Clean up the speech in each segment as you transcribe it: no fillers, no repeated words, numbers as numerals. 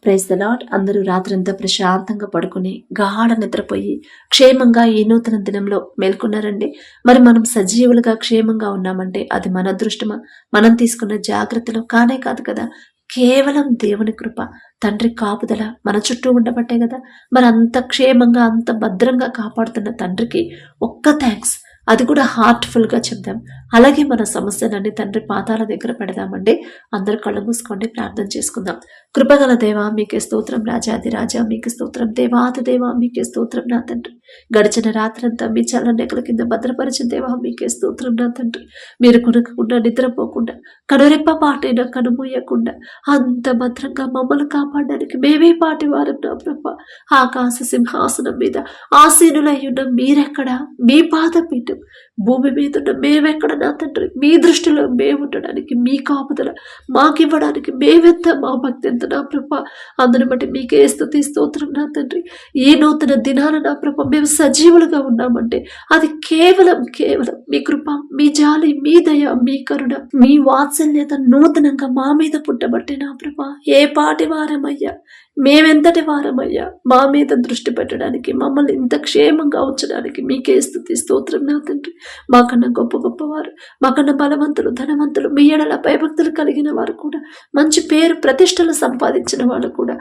Praise the lord. అందరూ రాత్రంతా ప్రశాంతంగా పడుకుని గాఢ నిద్రపోయి క్షేమంగా ఈ నూతన దినంలో మేల్కొన్నారండి. మరి మనం సజీవులుగా క్షేమంగా ఉన్నామంటే అది మన అదృష్టమా? మనం తీసుకున్న జాగ్రత్తలు కానే కాదు కదా, కేవలం దేవుని కృప, తండ్రి కాపుదల మన చుట్టూ ఉండబట్టే కదా. మరి అంత క్షేమంగా అంత భద్రంగా కాపాడుతున్న తండ్రికి ఒక్క థ్యాంక్స్, అది కూడా హార్ట్ఫుల్గా చెప్దాం. అలాగే మన సమస్యలన్నీ తండ్రి పాదాల దగ్గర పెడదామండి. అందరూ కళ్ళు మూసుకోండి, ప్రార్థన చేసుకుందాం. కృపగల దేవా మీకే స్తోత్రం, రాజాది రాజా మీకే స్తోత్రం, దేవాది దేవా మీకే స్తోత్రం నా తండ్రి. గడిచిన రాత్రంతా మీ చల్లనెక్కల కింద భద్రపరిచిన దేవా మీకే స్తోత్రం నా తండ్రి. మీరు కొనకకుండా నిద్రపోకుండా కనురెప్ప పాటైనా కనుమూయకుండా అంత భద్రంగా మమ్మల్ని కాపాడడానికి మేమే పాటి వారం నా ప్రభ. ఆకాశ సింహాసనం మీద ఆసీనులై ఉన్న మీరెక్కడా, మీ పాదపీఠం భూమి మీద ఉన్న మేమెక్కడ నా తండ్రి. మీ దృష్టిలో మేము ఉండడానికి మీ కాపుదల మాకివ్వడానికి మేమెంత, మా భక్తి ఎంత నా ప్రభ. అందుని బట్టి మీకే స్తుతి స్తోత్రం నా తండ్రి. ఈ నూతన దినాన నా ప్రభ మేము సజీవులుగా ఉన్నామంటే అది కేవలం మీ కృప, మీ జాలి, మీ దయ, మీ కరుణ, మీ వాత్సల్యత నూతనంగా మా మీద పుట్టబట్టే నా ప్రభ. ఏ పాటి వారమయ్యా, మేమెంతటి వారమయ్యా, మా మీద దృష్టి పెట్టడానికి, మమ్మల్ని ఇంత క్షేమంగా ఉంచడానికి మీకే స్తుతి స్తోత్రం నా తండ్రి. మాకన్నా గొప్పవారు, మాకన్నా బలవంతులు, ధనవంతులు, మీ ఎడల భయభక్తులు కలిగిన వారు కూడా, మంచి పేరు ప్రతిష్టలు సంపాదించిన వాళ్ళు కూడా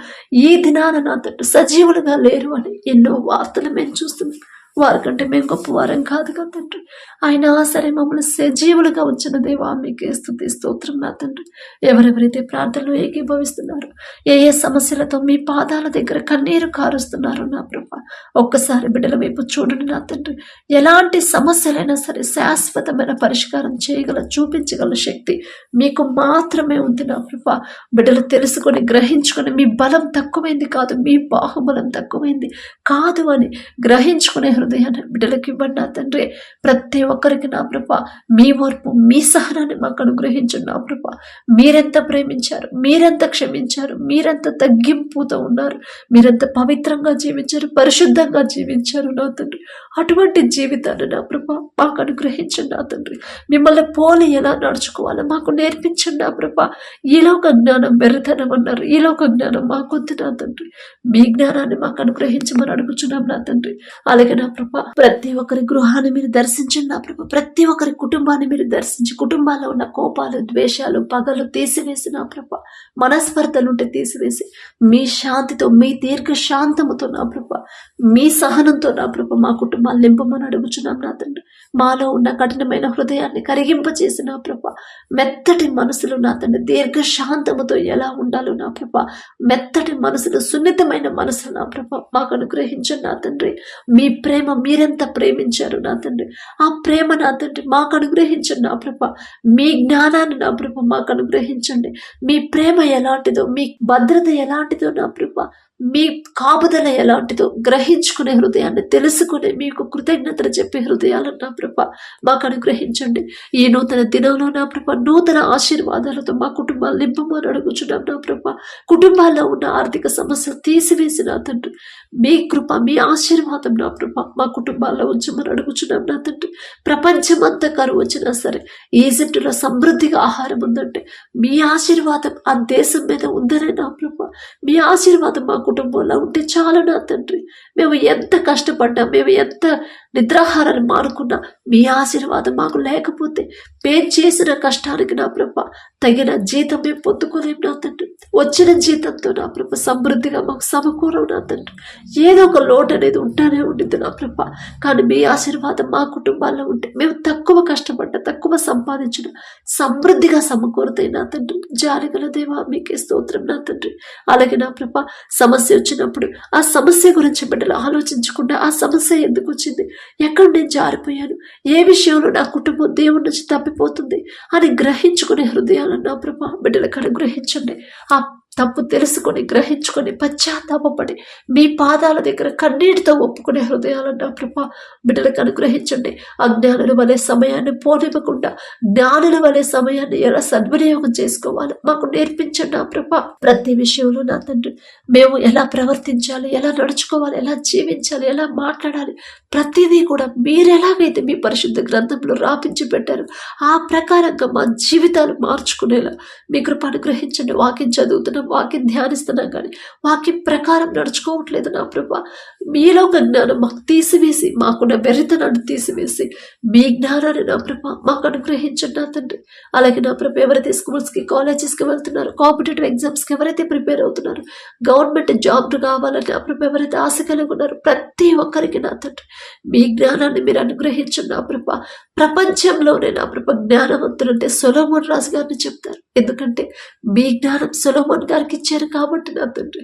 ఈ దినాన నా తండ్రి సజీవులుగా లేరు అని ఎన్నో వార్తలు మేము చూస్తున్నాం. వారికంటే మేము గొప్పవారం కాదు కదా తండ్రి. అయినా సరే మమ్మల్ని సజీవులుగా ఉంచిన దేవా మీకే స్తుతి స్తోత్రం నా తండ్రి. ఎవరెవరైతే ప్రార్థనలో ఏకీభవిస్తున్నారో, ఏ సమస్యలతో మీ పాదాల దగ్గర కన్నీరు కారుస్తున్నారు నా ప్రభా, ఒక్కసారి బిడ్డల వైపు చూడండి నా తండ్రి. ఎలాంటి సమస్యలైనా సరే శాశ్వతమైన పరిష్కారం చేయగల, చూపించగల శక్తి మీకు మాత్రమే ఉంది నా ప్రభా. బిడ్డలు తెలుసుకొని గ్రహించుకొని మీ బలం తక్కువైంది కాదు, మీ బాహుబలం తక్కువైంది కాదు అని గ్రహించుకునే హృదయాన్ని బిడ్డలకి ఇవ్వండి నా తండ్రి. ప్రతి ఒక్కరికి నా ప్రభ మీ ఓర్పు, మీ సహనాన్ని మాకు అనుగ్రహించండి నా ప్రభ. మీరెంత ప్రేమించారు, మీరెంత క్షమించారు, మీరెంత తగ్గింపుతో ఉన్నారు, మీరెంత పవిత్రంగా జీవించారు, పరిశుద్ధంగా జీవించారు నా తండ్రి. అటువంటి జీవితాన్ని నా ప్రభ మాకు అనుగ్రహించండి నా తండ్రి. మిమ్మల్ని పోలి ఎలా నడుచుకోవాలో మాకు నేర్పించండి నా ప్రభ. ఈ లోక జ్ఞానం వెర్రితనం అన్నారు, ఈ లోక జ్ఞానం మాకొద్దు నా తండ్రి. మీ జ్ఞానాన్ని మాకు అనుగ్రహించమని అడుగుచున్నాం నా తండ్రి. అలాగే నా ప్రభ ప్రతి ఒక్కరి గృహాన్ని మీరు దర్శించండి నా ప్రభ. ప్రతి ఒక్కరి కుటుంబాన్ని మీరు దర్శించి కుటుంబాల్లో ఉన్న కోపాలు, ద్వేషాలు, పగలు తీసివేసి నా ప్రభ, మనస్పర్ధలుంటే తీసివేసి మీ శాంతితో, మీ దీర్ఘ శాంతముతో నా ప్రభ, మీ సహనంతో నా ప్రభ మా కుటుంబాలు నింపమని అడుగుచున్నాం నా తండ్రి. మాలో ఉన్న కఠినమైన హృదయాన్ని కరిగింపచేసి నా ప్రభ, మెత్తటి మనసులు నా తండ్రి దీర్ఘ శాంతముతో ఎలా ఉండాలో నా ప్రభ, మెత్తటి మనసులు, సున్నితమైన మనసులు నా ప్రభ మాకు అనుగ్రహించండి నా తండ్రి. మీ ప్రేమ మీరెంత ప్రేమించారు నా తండ్రి, ఆ ప్రేమ నా తండ్రి మాకు అనుగ్రహించండి నా ప్రభ. మీ జ్ఞానాన్ని నా ప్రభ మాకు అనుగ్రహించండి. మీ ప్రేమ ఎలాంటిదో, మీ భద్రత ఎలాంటిదో నా ప్రభ, మీ కాపుదల ఎలాంటిదో గ్రహించుకునే హృదయాన్ని, తెలుసుకునే మీకు కృతజ్ఞతలు చెప్పే హృదయాలను నా ప్రభ మాకు అనుగ్రహించండి. ఈ నూతన దినంలో నా ప్రభ నూతన ఆశీర్వాదాలతో మా కుటుంబాలు నింపమని అడుగుచున్నాం నా ప్రభ. కుటుంబాల్లో ఉన్న ఆర్థిక సమస్యలు తీసివేసి నా తండ్రి మీ కృప, మీ ఆశీర్వాదం నా ప్రభ మా కుటుంబాల్లో ఉంచమని అడుగుచున్నాం నా తండ్రి. ప్రపంచమంతా కరువు వచ్చినా సరే ఈజిప్టులో సమృద్ధిగా ఆహారం ఉందంటే మీ ఆశీర్వాదం ఆ దేశం మీద ఉందనే నా ప్రభ. మీ ఆశీర్వాదం మా కుటుంబంలో ఉంటే చాలు నా తండ్రి. మేము ఎంత కష్టపడ్డా, మేము ఎంత నిద్రాహారాలు మానుకున్నా మీ ఆశీర్వాదం మాకు లేకపోతే మేము చేసిన కష్టానికి నా ప్రభ తగిన జీతం మేము పొందుకోలేము నా తండ్రి. వచ్చిన జీతంతో నా ప్రభ సమృద్ధిగా మాకు సమకూరవు నా తండ్రి. ఏదో ఒక లోటు అనేది ఉంటానే ఉండింది నా ప్రభ. కానీ మీ ఆశీర్వాదం మా కుటుంబాల్లో ఉంటే మేము తక్కువ కష్టపడ్డా, తక్కువ సంపాదించిన సమృద్ధిగా సమకూరుతాయి నా తండ్రి. జాలిగల దేవా మీకే స్తోత్రం నా తండ్రి. అలాగే నా ప్రభ సమస్య వచ్చినప్పుడు ఆ సమస్య గురించి బిడ్డలు ఆలోచించకుండా ఆ సమస్య ఎందుకు వచ్చింది, ఎక్కడ నేను జారిపోయాను, ఏ విషయంలో నా కుటుంబం దేవుడి నుంచి తప్పిపోతుంది అని గ్రహించుకునే హృదయాలను నా ప్రభా బిడ్డలకు అనుగ్రహించండి. ఆ తప్పు తెలుసుకొని, గ్రహించుకొని, పశ్చాత్తాపడి మీ పాదాల దగ్గర కన్నీటితో ఒప్పుకునే హృదయాలను నా ప్రభా బిడ్డలకు అనుగ్రహించండి. అజ్ఞానుల వలె సమయాన్ని పోనివ్వకుండా జ్ఞానుల వలె సమయాన్ని ఎలా సద్వినియోగం చేసుకోవాలో మాకు నేర్పించండి నా ప్రభా. ప్రతి విషయంలో నా తండ్రి మేము ఎలా ప్రవర్తించాలి, ఎలా నడుచుకోవాలి, ఎలా జీవించాలి, ఎలా మాట్లాడాలి, ప్రతిదీ కూడా మీరు ఎలాగైతే మీ పరిశుద్ధ గ్రంథంలో రాపించి పెట్టారు ఆ ప్రకారంగా మా జీవితాలు మార్చుకునేలా మీ కృప అనుగ్రహించండి. వాక్యం చదువుతున్న వాక్యం ధ్యానిస్తున్నాం కానీ వాక్యం ప్రకారం నడుచుకోవట్లేదు నా ప్రభా. మీలో ఒక జ్ఞానం మాకు తీసివేసి, మాకున్న వెర్రితనాన్ని తీసివేసి మీ జ్ఞానాన్ని నా ప్రభా మాకు అనుగ్రహించండి నా తండ్రి. అలాగే నా ప్రభా ఎవరైతే స్కూల్స్కి కాలేజెస్కి వెళ్తున్నారు, కాంపిటేటివ్ ఎగ్జామ్స్కి ఎవరైతే ప్రిపేర్ అవుతున్నారు, గవర్నమెంట్ జాబ్ కావాలని నా ప్రభా ఎవరైతే ఆశ కలిగి ఉన్నారు, ప్రతి ఒక్కరికి నా తండ్రి మీ జ్ఞానాన్ని మీరు అనుగ్రహించండి నా ప్రభా. ప్రపంచంలోనే నా ప్రభా జ్ఞానవంతులంటే సొలొమోన్ రాజు గారిని చెప్తారు. ఎందుకంటే మీ జ్ఞానం సొలొమోన్ గారికి ఇచ్చారు కాబట్టి నా తండ్రి.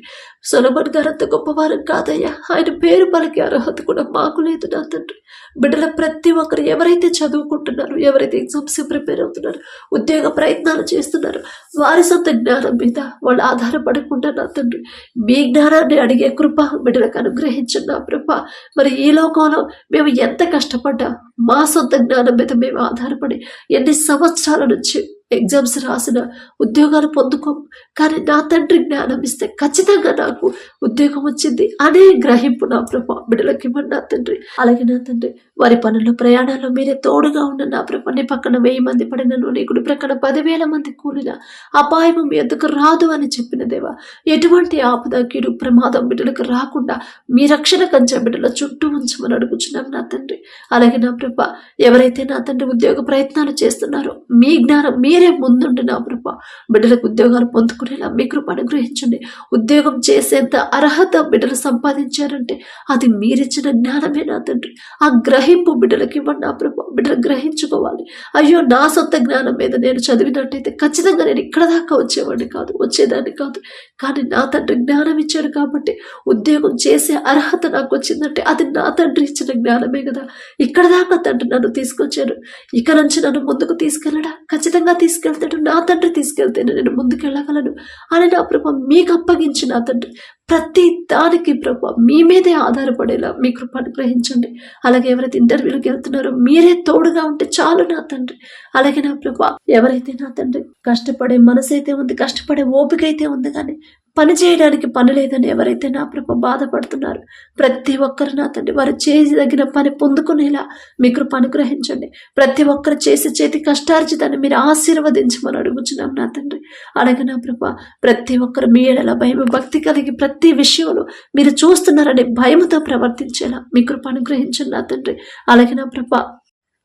సొలొమోన్ గారు అంత గొప్పవారు కాదయ్యా, ఆయన పేరు పలికే అర్హత కూడా మాకు లేదు నా తండ్రి. బిడ్డల ప్రతి ఒక్కరు ఎవరైతే చదువుకుంటున్నారు, ఎవరైతే ఎగ్జామ్స్ ప్రిపేర్ అవుతున్నారు, ఉద్యోగ ప్రయత్నాలు చేస్తున్నారు, వారి సొంత జ్ఞానం మీద వాళ్ళు ఆధారపడకుండా నా తండ్రి మీ జ్ఞానాన్ని అడిగే కృప బిడ్డలకు అనుగ్రహించండి నా ప్రభ. మరి ఈ లోకంలో మేము ఎంత కష్టపడ్డా మా సొంత జ్ఞానం మీద మేము ఆధారపడి ఎన్ని సంవత్సరాల నుంచి ఎగ్జామ్స్ రాసిన ఉద్యోగాలు పొందుకోము, కానీ నా తండ్రి జ్ఞానం ఇస్తే ఖచ్చితంగా నాకు ఉద్యోగం వచ్చింది అనే గ్రహింపు నా ప్రభా బిడ్డలకి ఇవ్వండి నా తండ్రి. అలాగే నా తండ్రి వారి పనుల్లో ప్రయాణాల్లో మీరే తోడుగా ఉన్న నా ప్రభా. నీ పక్కన 1000 మంది పడినను, నీ కుడి ప్రక్కన 10,000 మంది కూలిన అపాయము మీ ఎద్దుకు రాదు అని చెప్పిన దేవా, ఎటువంటి ఆపద కీడు ప్రమాదం బిడ్డలకు రాకుండా మీ రక్షణ కంచె బిడ్డల చుట్టూ ఉంచమని అడుగుచున్నాం నా తండ్రి. అలాగే నా ప్రభా ఎవరైతే నా తండ్రి ఉద్యోగ ప్రయత్నాలు చేస్తున్నారో మీ జ్ఞానం మీరే ముందుండి నా ప్రభా బిడ్డలకు ఉద్యోగాలు పొందుకునేలా మీ కృప అనుగ్రహించండి. ఉద్యోగం చేసేంత అర్హత బిడ్డలు సంపాదించారంటే అది మీరిచ్చిన జ్ఞానమే నా తండ్రి. ఆ గ్రహింపు బిడ్డలకి ఇవ్వండి నా ప్రభా. బిడ్డలు గ్రహించుకోవాలి, అయ్యో నా సొంత జ్ఞానం మీద నేను చదివినట్టయితే ఖచ్చితంగా నేను ఇక్కడ దాకా వచ్చేదాన్ని కాదు, కానీ నా తండ్రి జ్ఞానం ఇచ్చాడు కాబట్టి ఉద్యోగం చేసే అర్హత నాకు వచ్చిందంటే అది నా తండ్రి ఇచ్చిన జ్ఞానమే కదా. ఇక్కడ దాకా తండ్రి నన్ను తీసుకొచ్చాడు, ఇక నుంచి నన్ను ముందుకు తీసుకెళ్ళడా? ఖచ్చితంగా తీసుకెళ్తాడు. నా తండ్రి తీసుకెళ్తేనే నేను ముందుకెళ్ళగలను అని నా ప్రభా మీకు అప్పగించి నా తండ్రి ప్రతి దానికి ప్రభా మీ మీదే ఆధారపడేలా మీ కృప అనుగ్రహించండి. అలాగే ఎవరైతే ఇంటర్వ్యూలకు వెళ్తున్నారో మీరే తోడుగా ఉంటే చాలు నా తండ్రి. అలాగే నా ప్రభా ఎవరైతే నా తండ్రి కష్టపడే మనసు అయితే ఉంది, కష్టపడే ఓపిక అయితే ఉంది, కానీ పని చేయడానికి పని లేదని ఎవరైతే నా ప్రభ బాధపడుతున్నారు, ప్రతి ఒక్కరు నా తండ్రి వారు చేయదగిన పని పొందుకునేలా మీ కృప అనుగ్రహించండి. ప్రతి ఒక్కరు చేసి చేతి కష్టార్జితాన్ని మీరు ఆశీర్వదించమని అడుగుచున్నాం నా తండ్రి. అలాగే నా ప్రభ ప్రతి ఒక్కరు మీ ఎడల భయం భక్తి కలిగి ప్రతి విషయంలో మీరు చూస్తున్నారనే భయముతో ప్రవర్తించేలా మీ కృప అనుగ్రహించండి నా తండ్రి. అలాగే నా ప్రభ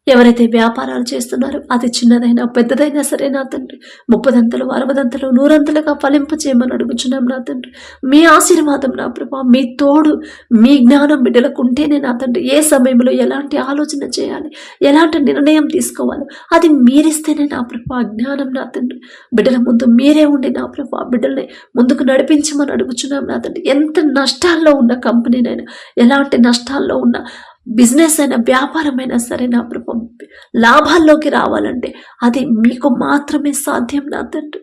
ఎవరైతే వ్యాపారాలు చేస్తున్నారో అది చిన్నదైనా పెద్దదైనా సరే నా తండ్రి 30 60 100 ఫలింప చేయమని అడుగుచున్నాం నా తండ్రి. మీ ఆశీర్వాదం నా ప్రభా, మీ తోడు, మీ జ్ఞానం బిడ్డలకు ఉంటేనే నా తండ్రి ఏ సమయంలో ఎలాంటి ఆలోచన చేయాలి, ఎలాంటి నిర్ణయం తీసుకోవాలి అది మీరిస్తేనే నా ప్రభా జ్ఞానం నా తండ్రి. బిడ్డల ముందు మీరే ఉండి నా ప్రభా బిడ్డల్ని ముందుకు నడిపించమని అడుగుచున్నాం నా తండ్రి. ఎంత నష్టాల్లో ఉన్న కంపెనీనైనా, ఎలాంటి నష్టాల్లో ఉన్న బిజినెస్ అయినా వ్యాపారమైనా సరే నా ప్రభా లాభాల్లోకి రావాలంటే అది మీకు మాత్రమే సాధ్యం నా తండ్రి.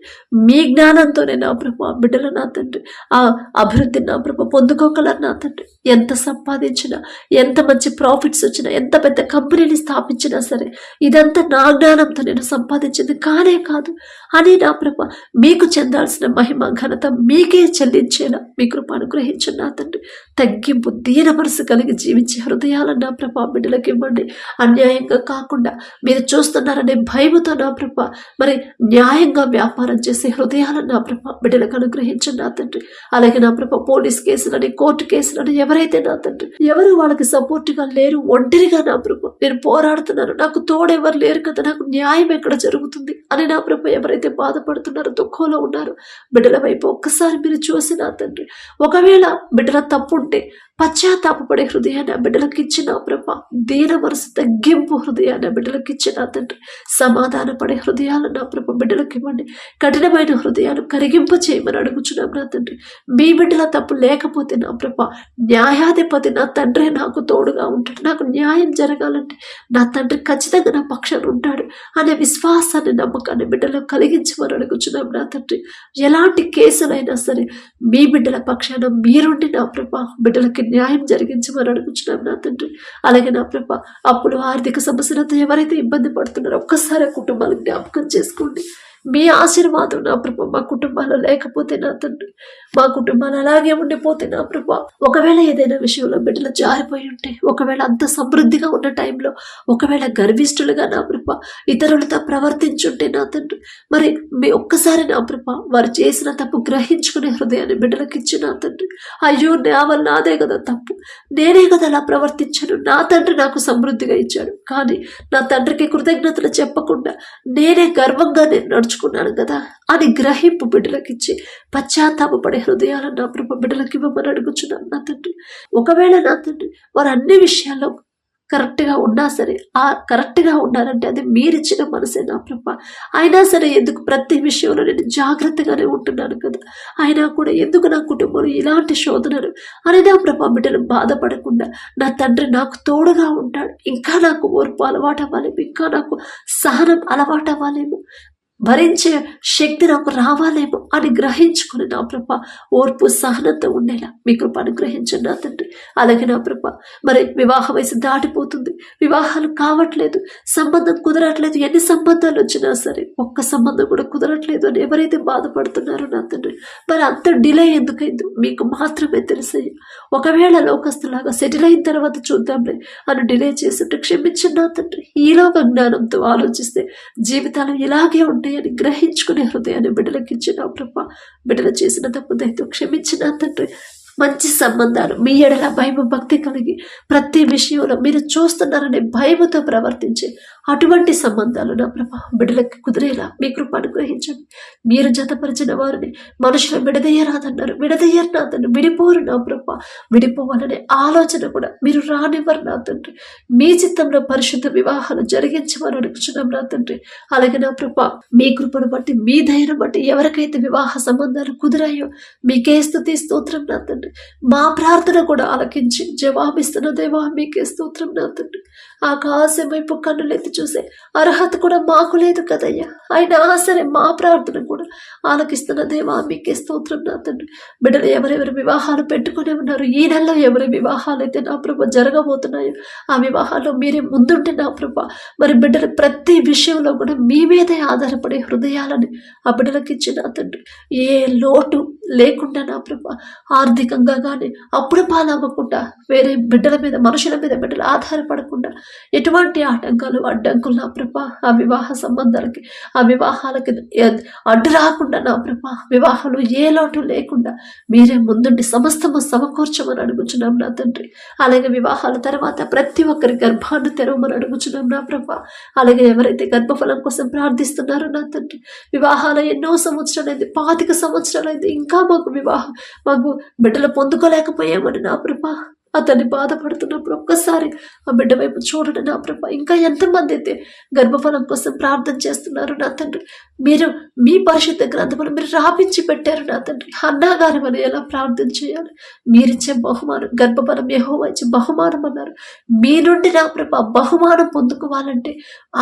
మీ జ్ఞానంతోనే నా ప్రభా బిడ్డలు నా తండ్రి ఆ అభివృద్ధి నా ప్రభా పొందుకోగలరు నా తండ్రి. ఎంత సంపాదించినా, ఎంత మంచి ప్రాఫిట్స్ వచ్చినా, ఎంత పెద్ద కంపెనీని స్థాపించినా సరే ఇదంతా నా జ్ఞానంతో నేను సంపాదించింది కానే కాదు అని నా ప్రభా మీకు చెందాల్సిన మహిమ ఘనత మీకే చెల్లించేలా మీ కృప అనుగ్రహించండి నా తండ్రి. తగ్గింపు దీన మనసు కలిగి జీవించే హృదయాల నా ప్రభా బిడ్డలకు ఇవ్వండి. అన్యాయంగా కాకుండా మీరు చూస్తున్నారనే భయముతో నా ప్రభా మరి న్యాయంగా వ్యాపారం చేసే హృదయాలను నా ప్రభా బిడ్డలకు అనుగ్రహించండి నా తండ్రి. అలాగే నా ప్రభా పోలీస్ కేసులని, కోర్టు కేసులని ఎవరైతే నా తండ్రి ఎవరు వాళ్ళకి సపోర్ట్గా లేరు, ఒంటరిగా నా ప్రభా నేను పోరాడుతున్నాను, నాకు తోడెవరు లేరు కదా, నాకు న్యాయం ఎక్కడ జరుగుతుంది అని నా ప్రభా ఎవరైతే బాధపడుతున్నారో, దుఃఖంలో ఉన్నారో బిడ్డల వైపు ఒక్కసారి మీరు చూసి నా తండ్రి ఒకవేళ బిడ్డల తప్పుంటే పశ్చాత్తాపడే హృదయాన్ని బిడ్డలకు ఇచ్చిన ప్రభా, దీన మనసు తగ్గింపు హృదయాన్ని బిడ్డలకు ఇచ్చిన తండ్రి, సమాధాన పడే హృదయాలు నా ప్రభా బిడ్డలకు ఇవ్వండి. కఠినమైన హృదయాలు కరిగింప చేయమని అడుగుచున్నాం నా తండ్రి. మీ బిడ్డల తప్పు లేకపోతే నా ప్రభా న్యాయాధిపతి నా తండ్రి నాకు తోడుగా ఉంటాడు, నాకు న్యాయం జరగాలంటే నా తండ్రి ఖచ్చితంగా నా పక్షాన ఉంటాడు అనే విశ్వాసాన్ని, నమ్మకాన్ని బిడ్డలకు కలిగించమని అడుగుచున్నాం నా తండ్రి. ఎలాంటి కేసులైనా సరే మీ బిడ్డల పక్షాన మీరుండి నా ప్రభా బిడ్డలకి న్యాయం జరిగించమని అడుగుచున్నాం నా తండ్రి. అలాగే నా ప్రభా అప్పుడు ఆర్థిక సమస్యలతో ఎవరైతే ఇబ్బంది పడుతున్నారో ఒక్కసారి కుటుంబాలను జ్ఞాపకం చేసుకోండి. మీ ఆశీర్వాదం నా ప్రభా మా కుటుంబాల్లో లేకపోతే నా తండ్రి, మా కుటుంబాలు అలాగే ఉండిపోతే నా ప్రభా, ఒకవేళ ఏదైనా విషయంలో బిడ్డలు జారిపోయి ఉంటే, ఒకవేళ అంత సమృద్ధిగా ఉన్న టైంలో ఒకవేళ గర్విష్ఠులుగా నా ప్రభా ఇతరులతో ప్రవర్తించుంటే నా తండ్రి, మరి మీ ఒక్కసారి నా ప్రభా వారు చేసిన తప్పు గ్రహించుకునే హృదయాన్ని బిడ్డలకు ఇచ్చి నా తండ్రి, అయ్యో నా వల్ల నాదే కదా తప్పు, నేనే కదా అలా ప్రవర్తించాను, నా తండ్రి నాకు సమృద్ధిగా ఇచ్చాడు, కానీ నా తండ్రికి కృతజ్ఞతలు చెప్పకుండా నేనే గర్వంగా నేను నడుచుకున్నాను కదా అని గ్రహింపు బిడ్డలకిచ్చి పశ్చాత్తాపపడే హృదయాలను నా ప్రభు బిడ్డలకి ఇవ్వమని అడుగుచున్నాను నా తండ్రి. ఒకవేళ నా తండ్రి వారు అన్ని విషయాల్లో కరెక్ట్గా ఉన్నా సరే, ఆ కరెక్ట్గా ఉన్నారంటే అది మీరిచ్చిన మనసే నా ప్రభా. అయినా సరే ఎందుకు ప్రతి విషయంలో నేను జాగ్రత్తగానే ఉంటున్నాను కదా, అయినా కూడా ఎందుకు నా కుటుంబంలో ఇలాంటి శోధనలు అని నా ప్రభా బిడ్డలు బాధపడకుండా నా తండ్రి నాకు తోడుగా ఉంటాడు, ఇంకా నాకు ఓర్పు అలవాటు అవ్వాలేమో, ఇంకా నాకు సహనం అలవాటు అవ్వాలేమో, భరించే శక్తి నాకు రావాలేమో అని గ్రహించుకుని నా ప్రభ ఓర్పు సహనంతో ఉండేలా మీ కృప అనుగ్రహించండి నా తండ్రి. అలాగే నా ప్రభ మరి వివాహ వయసు దాటిపోతుంది, వివాహాలు కావట్లేదు, సంబంధం కుదరట్లేదు, ఎన్ని సంబంధాలు వచ్చినా సరే ఒక్క సంబంధం కూడా కుదరట్లేదు అని ఎవరైతే బాధపడుతున్నారో నా తండ్రి, మరి అంత డిలే ఎందుకైందో మీకు మాత్రమే తెలుసయ్యా. ఒకవేళ లోకస్తులాగా సెటిల్ అయిన తర్వాత చూద్దాంలే అని డిలే చేస్తుంటే క్షమించండి నా తండ్రి. ఈలోక జ్ఞానంతో ఆలోచిస్తే జీవితాలు ఇలాగే ఉంటాయి అని గ్రహించుకునే హృదయాన్ని బిడ్డలకి ఇచ్చిన ప్రభా, బిడ్డలు చేసిన తప్పు దయతో క్షమించిన తండ్రి. మంచి సంబంధాలు మీ ఎడల భయము భక్తి కలిగి ప్రతి విషయంలో మీరు చూస్తున్నారనే భయముతో ప్రవర్తించే అటువంటి సంబంధాలు నా ప్రభా బిడ్డలకి కుదిరేలా మీ కృప అనుగ్రహించండి. మీరు జతపరిచిన వారిని మనుషులు విడదయ్యరాదన్నారు, విడదయ్యరు నా తండ్రి, విడిపోరు నా ప్రభా. విడిపోవాలనే ఆలోచన కూడా మీరు రానివ్వరు నా తండ్రి. మీ చిత్తంలో పరిశుద్ధ వివాహాలు జరిగించమని అడుగుచున్నాం నా తండ్రి. అలాగే నా ప్రభా మీ కృపను బట్టి, మీ ధైర్యం బట్టి ఎవరికైతే వివాహ సంబంధాలు కుదిరాయో మీకే స్తుతి స్తోత్రం నా తండ్రి. మా ప్రార్థన కూడా ఆలకించి జవాబిస్తున్న దేవా మీకే స్తోత్రం నా తండ్రి. ఆకాశం వైపు కన్నులెత్తి చూసే అర్హత కూడా మాకు లేదు కదయ్యా, అయినా సరే మా ప్రార్థన కూడా ఆలకిస్తున్న దేవా మీకే స్తోత్రం నా తండ్రి. బిడ్డలు ఎవరెవరి వివాహాలు పెట్టుకునే ఉన్నారు, ఈ నెలలో ఎవరి వివాహాలు అయితే నా ప్రభ జరగబోతున్నాయో ఆ వివాహాల్లో మీరే ముందుంటే నా ప్రభ, మరి బిడ్డలు ప్రతి విషయంలో కూడా మీ మీదే ఆధారపడే హృదయాలని ఆ బిడ్డలకి ఇచ్చిన నా తండ్రి. ఏ లోటు లేకుండా నా ప్రభ ఆర్థికంగా కానీ అప్పుడు పాలవ్వకుండా, వేరే బిడ్డల మీద మనుషుల మీద బిడ్డలు ఆధారపడకుండా, ఎటువంటి ఆటంకాలు అడ్డంకులు నా ప్రభ ఆ వివాహ సంబంధాలకి ఆ వివాహాలకి అడ్డు రాకుండా నా ప్రభ వివాహాలు ఏ లోటు లేకుండా మీరే ముందుండి సమస్తము సమకూర్చమని అడుగుచున్నాం నా తండ్రి. అలాగే వివాహాల తర్వాత ప్రతి ఒక్కరి గర్భాన్ని తెరవమని అడుగుచున్నాం నా ప్రభ. అలాగే ఎవరైతే గర్భఫలం కోసం ప్రార్థిస్తున్నారో నా తండ్రి, వివాహాలు ఎన్నో సంవత్సరాలైంది, 25 సంవత్సరాలైంది, ఇంకా మాకు బిడ్డలు పొందుకోలేకపోయామని నా ప్రభ అతన్ని బాధపడుతున్నప్పుడు ఒక్కసారి ఆ బిడ్డ వైపు చూడండి నా ప్రభ. ఇంకా ఎంతమంది అయితే గర్భఫలం కోసం ప్రార్థన చేస్తున్నారు నా తండ్రి, మీరు మీ పరిశుద్ధ గ్రంథములు మీరు రాపించి పెట్టారు నా తండ్రి. అన్నాగారి మనం ఎలా ప్రార్థన చేయాలి, మీరిచ్చే బహుమానం, గర్భఫలం యెహోవా ఇచ్చే బహుమానం అన్నారు. మీ నుండి నా ప్రభ బహుమానం పొందుకోవాలంటే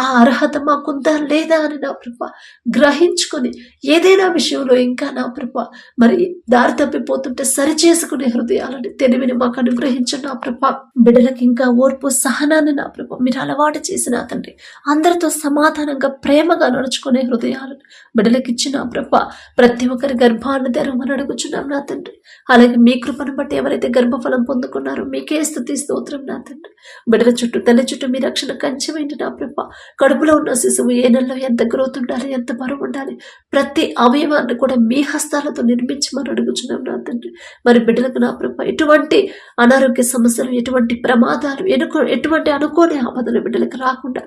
ఆ అర్హత మాకుందా లేదా అని నా ప్రభ గ్రహించుకొని ఏదైనా విషయంలో ఇంకా నా ప్రభ మరి దారి తప్పిపోతుంటే సరి చేసుకునే హృదయాలని తెలివిని మాకు అనుగ్రహించండి నా ప్రభ. బిడ్డలకి ఇంకా ఓర్పు సహనాన్ని నా ప్రభ మీరు అలవాటు చేసిన తండ్రి, అందరితో సమాధానంగా ప్రేమగా నడుచుకునే హృదయాలను బిడ్డలకి ఇచ్చిన ప్రభ. ప్రతి ఒక్కరి గర్భాన్ని తెరవమని అడుగుచున్నాం నా తండ్రి. అలాగే మీ కృపను బట్టి ఎవరైతే గర్భఫలం పొందుకున్నారో మీకే స్తుతి స్తోత్రం నా తండ్రి. బిడ్డల చుట్టూ తల్లి చుట్టూ మీ రక్షణ కంచెమైంది నా ప్రభ. కడుపులో ఉన్న శిశువు ఏ నెలలో ఎంత గ్రోత్ ఉండాలి, ఎంత బరువు ఉండాలి, ప్రతి అవయవాన్ని కూడా మీ హస్తాలతో నిర్మించమని అడుగుచున్నాం నా తండ్రి. మరి బిడ్డలకు నా ప్రభ ఎటువంటి అనారోగ్య సమస్యలు, ఎటువంటి ప్రమాదాలు, ఎటువంటి అనుకోని ఆపదలు బిడ్డలకు రాకుండా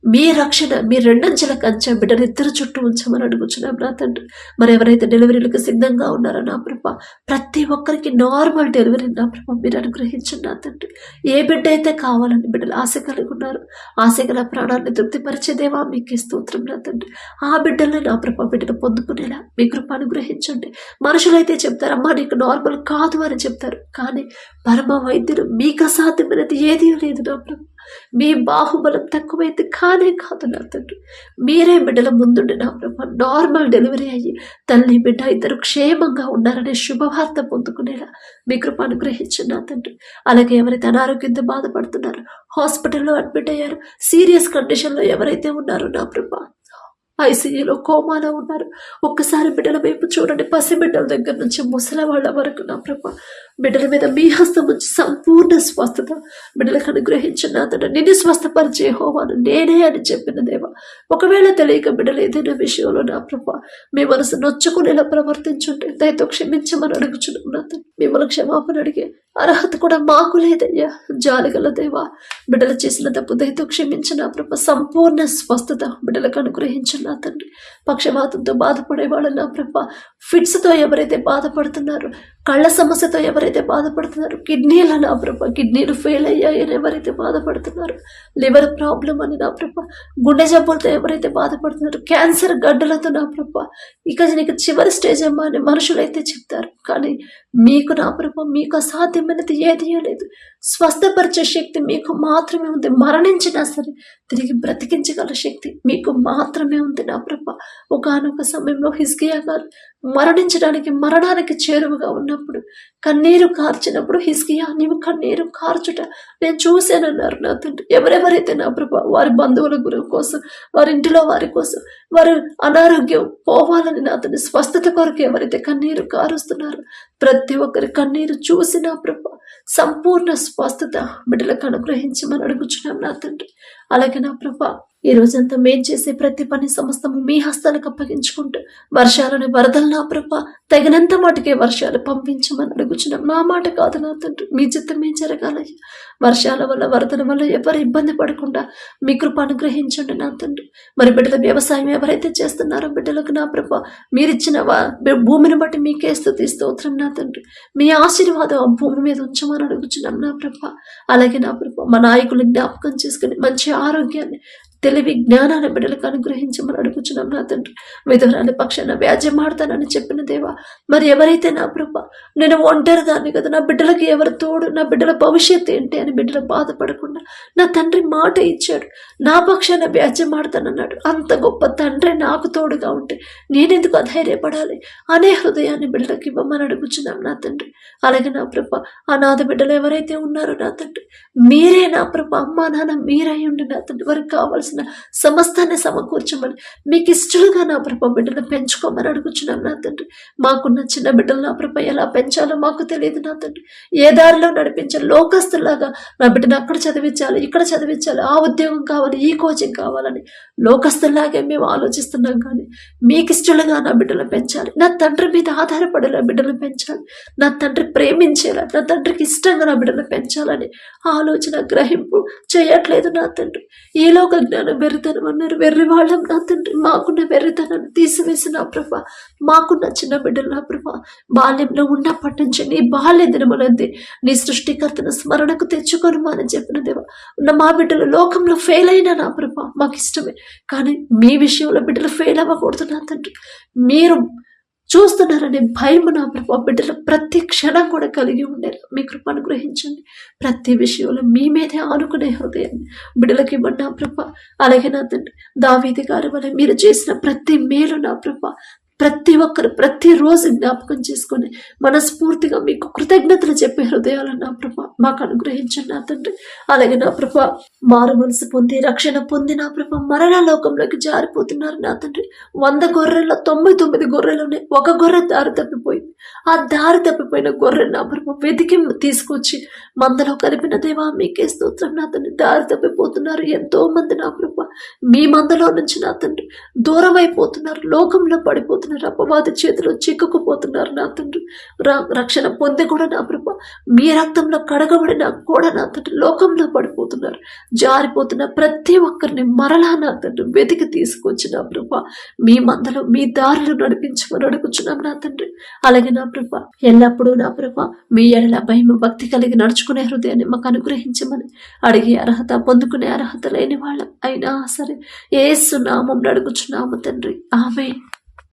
మీ రక్షణ, మీ రెండంచెల కంచె బిడ్డలు ఇద్దరు చుట్టూ ఉంచమని అడుగుచున్నాం నా తండ్రి. మరి ఎవరైతే డెలివరీలకు సిద్ధంగా ఉన్నారో నా ప్రభ ప్రతి ఒక్కరికి నార్మల్ డెలివరీ నా ప్రభ మీరు అనుగ్రహించండి నా తండ్రి. ఏ బిడ్డ అయితే కావాలని బిడ్డలు ఆశ కలిగి ఉన్నారు, ఆశ గల ప్రాణాన్ని తృప్తిపరిచేదేవా మీకే స్తోత్రం నా తండ్రి. ఆ బిడ్డల్ని నా ప్రభ బిడ్డలు పొందుకునేలా మీ కృప అనుగ్రహించండి. మనుషులైతే చెప్తారు అమ్మా నీకు నార్మల్ కాదు అని చెప్తారు, కానీ పరమ వైద్యుడు మీకు అసాధ్యమైనది ఏదీ లేదు నా ప్రభ. మీ బాహుబలం తక్కువైతే కానే కాదు నా తండ్రి. మీరే బిడ్డల ముందుండి నా ప్రభ నార్మల్ డెలివరీ అయ్యి తల్లి బిడ్డ ఇద్దరు క్షేమంగా ఉన్నారనే శుభవార్త పొందుకునేలా మీ కృప అనుగ్రహించండి నా తండ్రి. అలాగే ఎవరైతే అనారోగ్యంతో బాధపడుతున్నారో, హాస్పిటల్లో అడ్మిట్ అయ్యారు, సీరియస్ కండిషన్లో ఎవరైతే ఉన్నారో నా ప్రభ ఐసీయూలో కోమాలో ఉన్నారు. ఒక్కసారి బిడ్డల వైపు చూడండి. పసిబిడ్డల దగ్గర నుంచి ముసలి వాళ్ళ వరకు నా ప్రభ బిడ్డల మీద మీ హస్తం నుంచి సంపూర్ణ స్వస్థత బిడ్డలకు అనుగ్రహించిన అతడు నిన్ను స్వస్థపరిచే యెహోవాను నేనే అని చెప్పిన దేవ. ఒకవేళ తెలియక బిడ్డలు ఏదైనా విషయంలో నా ప్రభ మీ మనసు నొచ్చుకునేలా ప్రవర్తించుంటే దయతో క్షమించమని అడుగుచున్నాను. మిమ్మల్ని క్షమాపణ అడిగే అర్హత కూడా మాకు లేదయ్యా. జాలిగల దేవా, బిడ్డలు చేసిన తప్పు దయతో క్షమించిన ప్రభ సంపూర్ణ స్వస్థత బిడ్డలకు అనుగ్రహించిన తండ్రి. పక్షవాతంతో బాధపడే వాళ్ళు నా ప్రభ, ఫిట్స్తో ఎవరైతే బాధపడుతున్నారో, కళ్ళ సమస్యతో ఎవరైతే బాధపడుతున్నారో, కిడ్నీల నా ప్రభ కిడ్నీలు ఫెయిల్ అయ్యాయని ఎవరైతే బాధపడుతున్నారో, లివర్ ప్రాబ్లం అని నా ప్రభ, గుండె జబ్బులతో ఎవరైతే బాధపడుతున్నారో, క్యాన్సర్ గడ్డలతో నా ప్రభ, ఇక నీకు చివరి స్టేజ్ అమ్మా అని మనుషులైతే చెప్తారు. కానీ మీకు నా ప్రభ మీకు అసాధ్యమైనది ఏదీ లేదు. స్వస్థపరిచే శక్తి మీకు మాత్రమే ఉంది. మరణించినా సరే తిరిగి బ్రతికించగల శక్తి మీకు మాత్రమే ఉంది నా ప్రభ. ఒకానొక సమయంలో హిజ్కియా గారు మరణానికి చేరువగా ఉన్నప్పుడు కన్నీరు కార్చినప్పుడు, హిజ్కియా నీవు కన్నీరు కార్చుట నేను చూశానన్నారు నా తండ్రి. ఎవరెవరైతే నా ప్రభ వారి బంధువుల కోసం, వారి ఇంటిలో వారి కోసం, వారి అనారోగ్యం పోవాలని నా తండ్రి స్వస్థత కొరకు ఎవరైతే కన్నీరు కారుస్తున్నారో ప్రతి ఒక్కరి కన్నీరు చూసి నా ప్రభ సంపూర్ణ స్వస్థత బిడ్డలకు అనుగ్రహించమని అడుగుచున్నాం నా తండ్రి. అలాగే నా ప్రభ ఈ రోజంతా మేం చేసే ప్రతి పని సమస్తము మీ హస్తాలకు అప్పగించుకుంటూ వర్షాలని వరదలు నా ప్రభ తగినంత మాటకే వర్షాలు పంపించమని అడుగుచున్నాం. నా మాట కాదు నా తండ్రి, మీ చిత్తమే జరగాలయ్యా. వర్షాల వల్ల వరదల వల్ల ఎవరు ఇబ్బంది పడకుండా మీ కృప అనుగ్రహించండి నా తండ్రి. మరి బిడ్డల వ్యవసాయం ఎవరైతే చేస్తున్నారో బిడ్డలకు నా ప్రభ మీరిచ్చిన భూమిని బట్టి మీకే స్తుతి స్తోత్రం నా తండ్రి. మీ ఆశీర్వాదం ఆ భూమి మీద ఉంచమని అడుగుచున్నాం నా ప్రభ. అలాగే నా ప్రభ మా నాయకులు జ్ఞాపకం చేసుకుని మంచి ఆరోగ్యాన్ని, తెలివి, జ్ఞానాన్ని బిడ్డలకు అనుగ్రహించమని అడుగుచున్నాం నా తండ్రి. విధవరాలి పక్షాన వ్యాజ్యమాడతానని చెప్పిన దేవా, మరి ఎవరైతే నా ప్రభ నేను ఒంటరిదాన్ని కదా, నా బిడ్డలకి ఎవరు తోడు, నా బిడ్డల భవిష్యత్తు ఏంటి అని బిడ్డలు బాధపడకుండా నా తండ్రి మాట ఇచ్చాడు. నా పక్షాన వ్యాజ్యమాడతానన్నాడు. అంత గొప్ప తండ్రి నాకు తోడుగా ఉంటే నేనెందుకు అధైర్యపడాలి అనే హృదయాన్ని బిడ్డలకి ఇవ్వమని అడుగుచున్నాం నా తండ్రి. అలాగే నా ప్రభ అనాథ బిడ్డలు ఎవరైతే ఉన్నారో నా తండ్రి మీరే నా ప్రభ అమ్మా నాన్న మీరై ఉండి నా తండ్రి వారికి కావాల్సిన సమస్తాన్ని సమకూర్చమని మీకు ఇష్టలుగా నా ప్రభ బిడ్డలు పెంచుకోమని అడుగుచున్నాం నా తండ్రి. మాకున్న చిన్న బిడ్డలు నా ప్రభ ఎలా పెంచాలో మాకు తెలియదు నా తండ్రి. ఏ దారిలో నడిపించాలి, లోకస్తులాగా నా బిడ్డను అక్కడ చదివించాలి, ఇక్కడ చదివించాలి, ఆ ఉద్యోగం కావాలి, ఈ కోచింగ్ కావాలని లోకస్తులాగే మేము ఆలోచిస్తున్నాం. కానీ మీకు ఇష్టలుగా నా బిడ్డలు పెంచాలి, నా తండ్రి మీద ఆధారపడేలా బిడ్డలు పెంచాలి, నా తండ్రి ప్రేమించేలా, నా తండ్రికి ఇష్టంగా నా బిడ్డలు పెంచాలని ఆలోచన గ్రహింపు చేయట్లేదు నా తండ్రి. ఈ లోక జ్ఞానం వెర్రితనం అన్నారు. వెర్రి వాళ్ళం నా తండ్రి. మాకున్న వెర్రితనాన్ని తీసివేసి నా ప్రభ మాకున్న చిన్న బిడ్డలు నా ప్రభ బాల్యంలో ఉన్నప్పటి నుంచి నీ బాల్య దినములంది నీ సృష్టికర్తను స్మరణకు తెచ్చుకొని అని చెప్పిన దేవా, ఉన్న మా బిడ్డలు లోకంలో ఫెయిల్ అయినా నా ప్రభ మాకు ఇష్టమే. కానీ మీ విషయంలో బిడ్డలు ఫెయిల్ అవ్వకూడదు నా తండ్రి. మీరు చూస్తున్నారనే భయం నా ప్రభా బిడ్డలు ప్రతి క్షణం కూడా కలిగి ఉండేలా మీ కృప అనుగ్రహించండి. ప్రతి విషయంలో మీ మీదే ఆనుకునే హృదయాన్ని బిడ్డలకి ఇవ్వండి నా ప్రభా. అలాగే నా తండ్రి దావీదు గారి వల్ల మీరు చేసిన ప్రతి మేలు నా ప్రభా ప్రతి ఒక్కరు ప్రతిరోజు జ్ఞాపకం చేసుకొని మనస్ఫూర్తిగా మీకు కృతజ్ఞతలు చెప్పే హృదయాలను నా ప్రభ మాకు అనుగ్రహించండి నా తండ్రి. అలాగే నా ప్రభ మారు మనసు పొంది రక్షణ పొంది నా ప్రభ మరణ లోకంలోకి జారిపోతున్నారు నా తండ్రి. 100 గొర్రెల్లో 99 గొర్రెలోనే ఒక గొర్రె దారి తప్పిపోయింది. ఆ దారి తప్పిపోయిన గొర్రె నా ప్రభ వెతికి తీసుకొచ్చి మందలో కలిపిన దేవా మీకే స్తోత్రం నా తండ్రి. దారి తప్పిపోతున్నారు ఎంతో మంది నా ప్రభ మీ మందలో నుంచి నా తండ్రి దూరం అయిపోతున్నారు, లోకంలో పడిపోతున్నారు, అపవాది చేతిలో చిక్కుకుపోతున్నారు నా తండ్రి. రక్షణ పొంది కూడా నా ప్రభ మీ రక్తంలో కడగబడిన కూడా నా తండ్రి లోకంలో పడిపోతున్నారు, జారిపోతున్న ప్రతి ఒక్కరిని మరలా నా తండ్రి వెతికి తీసుకొచ్చి నా ప్రభ మీ మందలో మీ దారిలో నడిపించమని అడుగుచున్నాం నా తండ్రి. అలాగే నా ప్రభ ఎల్లప్పుడూ నా ప్రభ మీ ఎడల భయం భక్తి కలిగి నడుచుకునే హృదయాన్ని మాకు అనుగ్రహించమని అడిగే అర్హత పొందుకునే అర్హత లేని వాళ్ళం అయినా సరే యేసు నామం అడుగుచున్నాము తండ్రి. ఆమేన్.